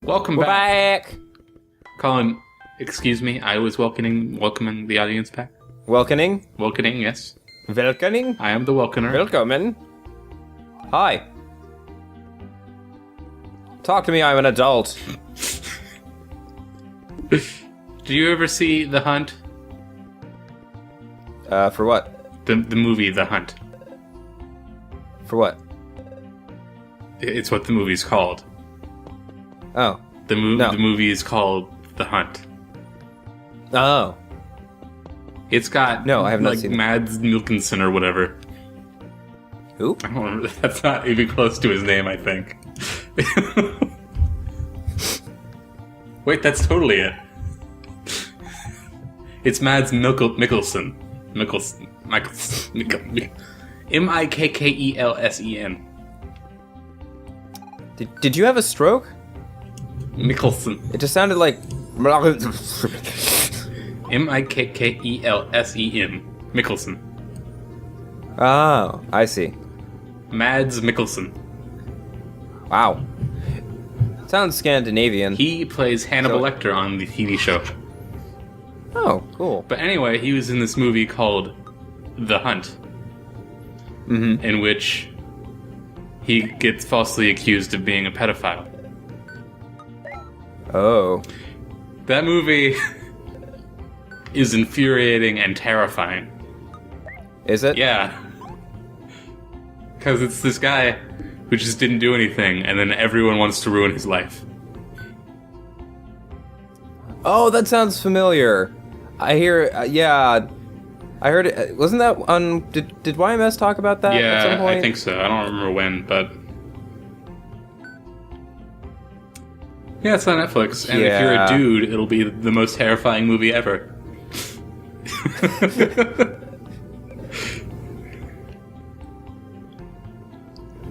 Welcome We're back. back. Colin, excuse me, I was welcoming the audience back. Welcoming. Welcoming, yes. Welcoming. I am the welcomer. Welcoming. Hi. Talk to me, I'm an adult. Do you ever see The Hunt? For what? The movie The Hunt. For what? It's what the movie's called. Oh. The movie is called The Hunt. Oh. It's got No, I have not seen it. Mads Mikkelsen or whatever. Who? I don't remember. That's not even close to his name, I think. Wait, that's totally it. It's Mads Mikkelsen. Mikkelsen. Did you have a stroke? Mikkelsen. It just sounded like... Mikkelsen. Mikkelsen. Oh, I see. Mads Mikkelsen. Wow. Sounds Scandinavian. He plays Hannibal Lecter on the TV show. Oh, cool. But anyway, he was in this movie called The Hunt, in which he gets falsely accused of being a pedophile. Oh. That movie is infuriating and terrifying. Is it? Yeah. Because it's this guy who just didn't do anything, and then everyone wants to ruin his life. Oh, that sounds familiar. I hear, yeah. I heard it. Wasn't that on... Did YMS talk about that at some Yeah, point? I think so. I don't remember when, but... Yeah, it's on Netflix, and if you're a dude, it'll be the most terrifying movie ever.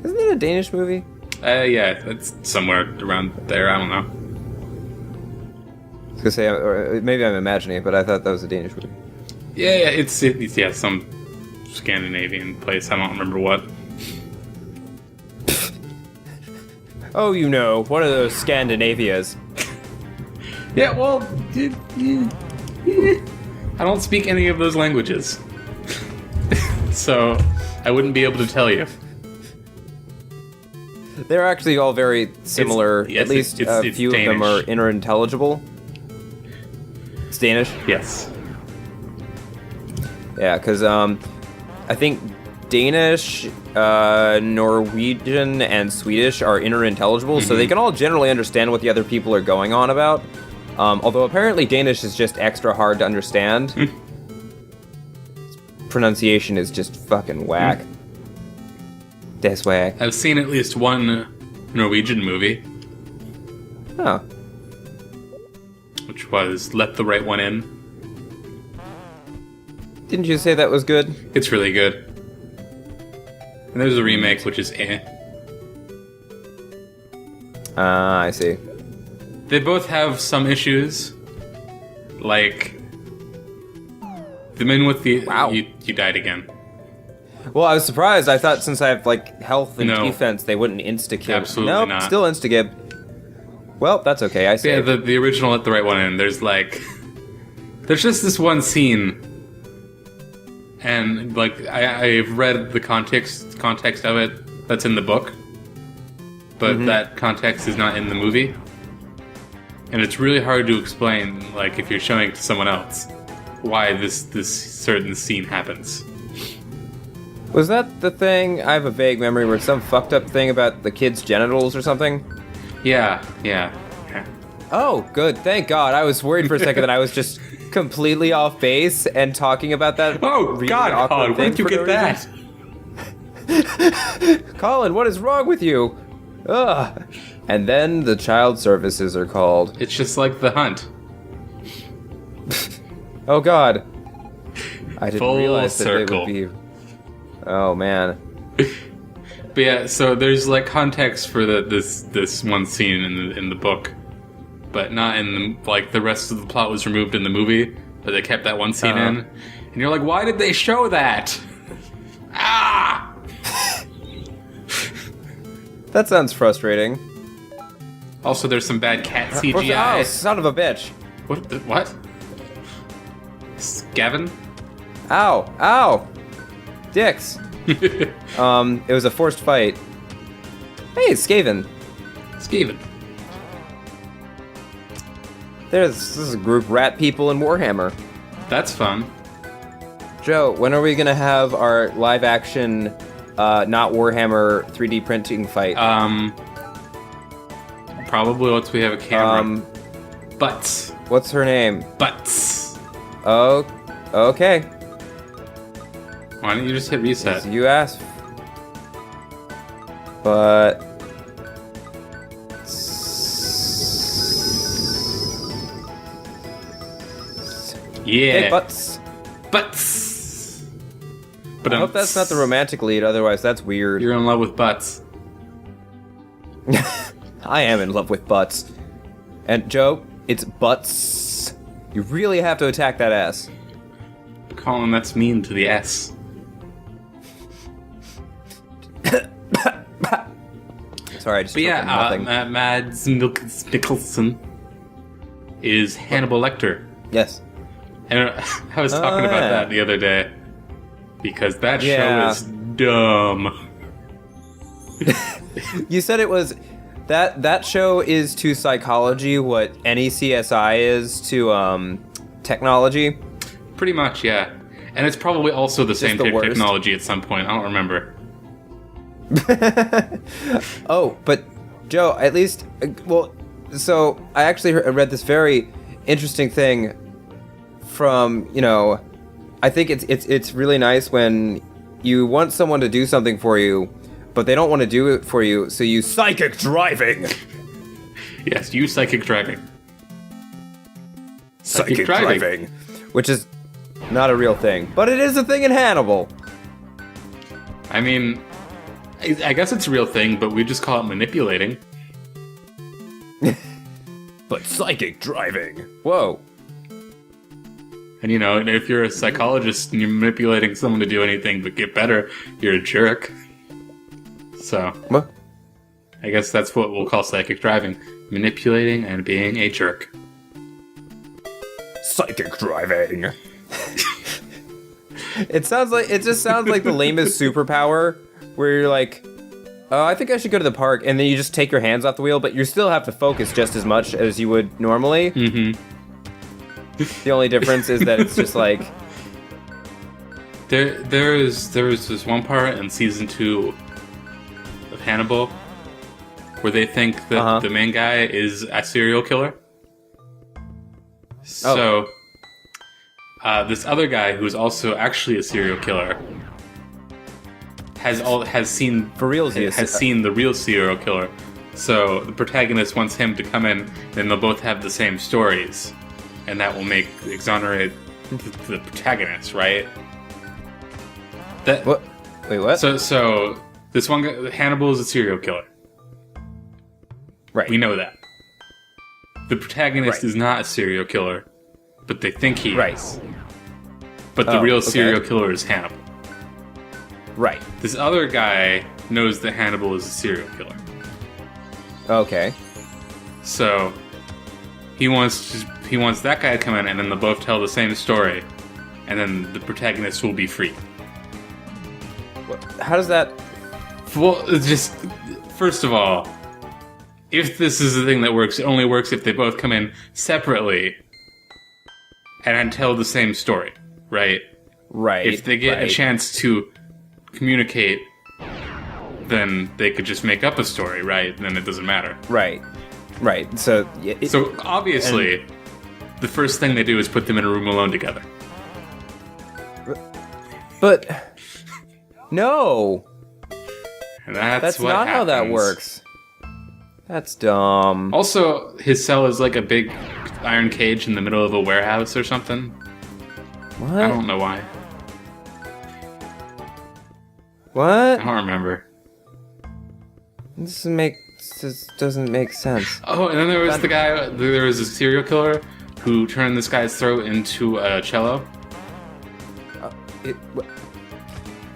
Isn't it a Danish movie? Yeah, it's somewhere around there, I don't know. I was gonna say, or maybe I'm imagining it, but I thought that was a Danish movie. Yeah, it's some Scandinavian place, I don't remember what. Oh, you know, one of those Scandinavias. Yeah, well, I don't speak any of those languages. So, I wouldn't be able to tell you. They're actually all very similar. At least a few of them are unintelligible. It's Danish? Yes. Yeah, because I think Danish, Norwegian, and Swedish are unintelligible, so they can all generally understand what the other people are going on about. Although apparently Danish is just extra hard to understand. Pronunciation is just fucking whack. This way. I've seen at least one Norwegian movie, Oh. which was Let the Right One In. Didn't you say that was good? It's really good. And there's a remake, which is eh. I see. They both have some issues. Like, the man with the... Wow. You died again. Well, I was surprised. I thought since I have, like, health and No. defense, they wouldn't insta-kib. Absolutely nope, not. Still insta-gib. Well, that's okay. I see. Yeah, the original Let the Right One In, there's like... There's just this one scene. And, like, I've read the context of it that's in the book. But that context is not in the movie. And it's really hard to explain, like, if you're showing it to someone else, why this certain scene happens. Was that the thing? I have a vague memory where it's some fucked up thing about the kid's genitals or something. Yeah. Oh, good. Thank God. I was worried for a second that I was just completely off base and talking about that. Oh, really God, awkward Colin, where thing did you for get no that? reason. Colin, what is wrong with you? Ugh. And then the child services are called. It's just like The Hunt. Oh, God. I didn't Full realize that circle. it would be... Oh, man. But yeah, so there's like context for this one scene in the book, but not in the, like, the rest of the plot was removed in the movie, but they kept that one scene in, and you're like, why did they show that? Ah! That sounds frustrating. Also, there's some bad cat Oh, CGI. son of a bitch. What? Gavin? Ow. Ow. Dicks. It was a forced fight. Hey, it's Skaven. Skaven. This is a group rat people in Warhammer. That's fun. Joe, when are we gonna have our live action, not Warhammer 3D printing fight? Probably once we have a camera. Butts. What's her name? Butts. Oh, okay. Why don't you just hit reset? You asked. But... Yeah. Hey, butts. Butts. But I hope that's not the romantic lead, otherwise that's weird. You're in love with butts. I am in love with butts. And Joe, it's butts. You really have to attack that ass. Colin, that's mean to the S. Sorry, I just But choked on nothing. Mads Mikkelsen is Hannibal Lecter. Yes. And I was talking about that the other day because that show is dumb. You said it was that show is to psychology what any CSI is to technology. Pretty much, yeah. And it's probably also the same the worst. technology at some point. I don't remember. Oh, but Joe, at least, well, so I actually read this very interesting thing from, I think it's really nice when you want someone to do something for you, but they don't want to do it for you, so you psychic driving. Yes, use psychic driving. Psychic driving. Which is not a real thing, but it is a thing in Hannibal. I mean, I guess it's a real thing, but we just call it manipulating. But psychic driving. Whoa. And if you're a psychologist and you're manipulating someone to do anything but get better, you're a jerk. So, What? I guess that's what we'll call psychic driving. Manipulating and being a jerk. Psychic driving. It just sounds like the lamest superpower where you're like, oh, I think I should go to the park, and then you just take your hands off the wheel, but you still have to focus just as much as you would normally. Mm-hmm. The only difference is that it's just like... There was this one part in season 2 of Hannibal where they think that the main guy is a serial killer. So, this other guy who's also actually a serial killer has seen the real serial killer. So the protagonist wants him to come in, then they'll both have the same stories, and that will exonerate the protagonist, right? What? Wait, what? So this one guy, Hannibal, is a serial killer. Right. We know that. The protagonist is not a serial killer, but they think he is. But the real serial killer is Hannibal. Right. This other guy knows that Hannibal is a serial killer. Okay. So he wants that guy to come in, and then they'll both tell the same story, and then the protagonist will be free. How does that... Well, it's just, first of all, if this is the thing that works, it only works if they both come in separately and tell the same story, right? Right. If they get a chance to communicate, then they could just make up a story, right? Then it doesn't matter. Right. So... So, obviously, the first thing they do is put them in a room alone together. But... No! And That's what not happens. how that works. That's dumb. Also, his cell is like a big iron cage in the middle of a warehouse or something. What? I don't know why. What? I don't remember. This doesn't make sense. Oh, and then there was there was a serial killer who turned this guy's throat into a cello.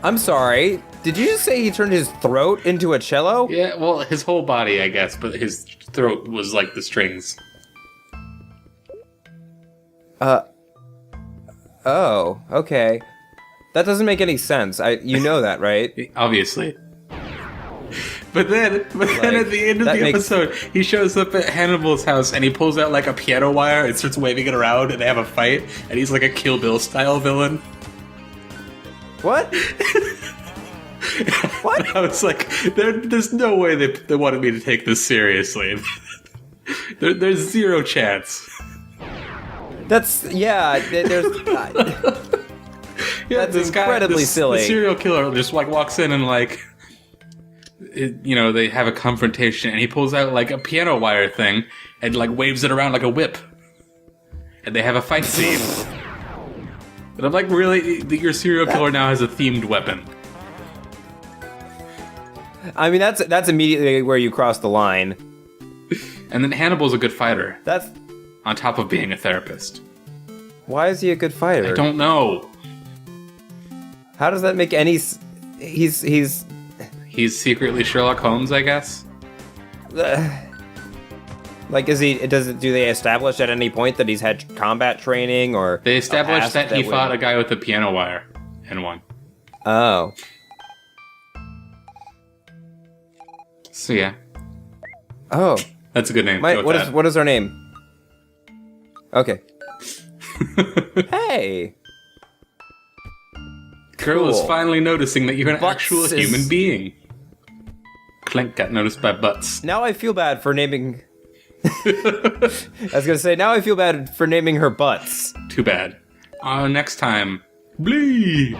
I'm sorry. Did you just say he turned his throat into a cello? Yeah, well, his whole body, I guess, but his throat was like the strings. Oh, okay. That doesn't make any sense. You know that, right? Obviously. But then at the end of the episode, he shows up at Hannibal's house and he pulls out like a piano wire and starts waving it around and they have a fight and he's like a Kill Bill style villain. What? What? And I was like, there's no way they wanted me to take this seriously. There's zero chance. That's there's Yeah, that's incredibly silly. The serial killer just like walks in and like, they have a confrontation and he pulls out like a piano wire thing and like waves it around like a whip, and they have a fight scene. And I'm like, really? Your serial killer now has a themed weapon? I mean, that's immediately where you cross the line. And then Hannibal's a good fighter. That's on top of being a therapist. Why is he a good fighter? I don't know. How does that make any? He's secretly Sherlock Holmes, I guess. Like, do they establish at any point that he's had combat training or? They established that he fought a guy with a piano wire and won. Oh. So yeah. Oh. That's a good name. What is her name? Okay. Hey. Girl is finally noticing that you're an Butts actual human being. Clank got noticed by Butts. Now I feel bad for naming... I was gonna say, now I feel bad for naming her Butts. Too bad. Next time. Blee!